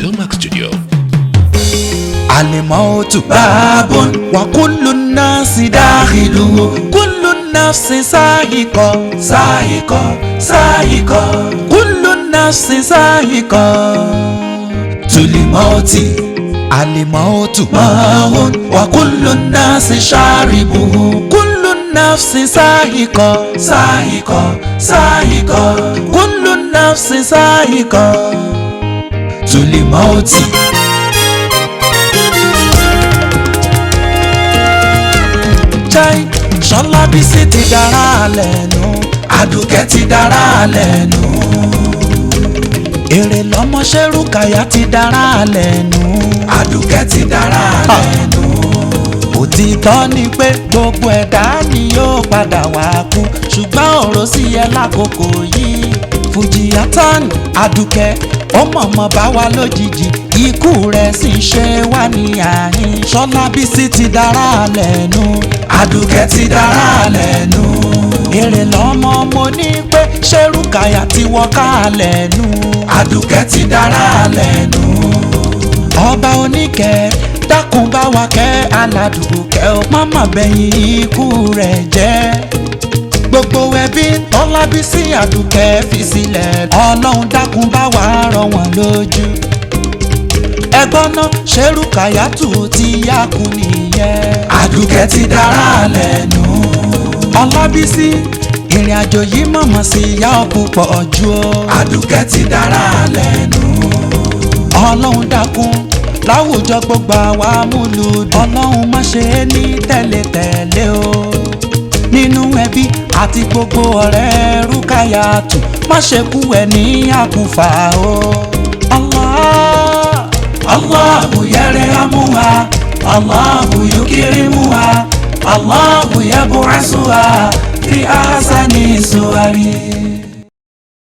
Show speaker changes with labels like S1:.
S1: Zilmax Studio.
S2: Al-mautu babun wa kullu nasi dakhilu, kullu nafsi sahiqa, kullu nafsi sahiqa. Tulimauti al-mautu mahun wa kullu nasi sharibuhu, kullu nafsi sahiqa, kullu nafsi sahiqa. Tulimauti. Chai Ṣọlá Bísí ti dára lẹ́nu, Àdùkẹ́ ti dára lẹ́nu, èrè lọ́mọ Ṣerúkàyà ti dára lẹ́nu, Àdùkẹ́ ti dára lẹ́nu. Òtítọ́ ni pé gbogbo ẹ̀dá ni yóò padà wá kú, ṣùgbọ́n ọ̀rọ̀ sí ẹ lákòókò yìí. Fùjìyàtàn Àdùkẹ́ ó mọ̀mọ́ bá wa lójijì, ikú rẹ̀ sì ń ṣe wá ní àhín. Ṣọlá Bísí ti dára lẹ́nu, Àdùkẹ́ ti dára lẹ́nu, èrè lọ́mọ mo ní pé Ṣerúkàyà ti wọ́ ká lẹ́nu, Àdùkẹ́ ti dára lẹ́nu. Ọba oníkẹ́ dákun bá wa kẹ́ Aládùkẹ́ ó má mà bẹ̀yìn ikú rẹ̀ jẹ́. Gbogbo ẹbí Ṣọlá Bísí Àdùkẹ́ fi sílẹ̀, Ọlọ́run dákun bá wa rọ̀ wọ́n lójú. Ẹgbọ́n náà Ṣerúkàyà tù ti yá kú nìyẹn, Àdùkẹ́ ti dára lẹ́nu. Ṣọlá Bísí ìrìn àjò yìí mọ̀mọ́ sí yá ọ púpọ̀ jù o, Àdùkẹ́ ti dára lẹ́nu. Ọlọ́run dákun láwùjọ gbogbo àwa múlùdùn, Ọlọ́run má ṣe é ní tẹ̀lé o. Nínú ẹbí àti gbogbo ọ̀rẹ́ Rúkàyàtù má ṣe kú ẹ ní àkúfà o. Allahu yarhamuha, Allahu yukrimuha, Allahu yab'asuha fi ahsani suwari.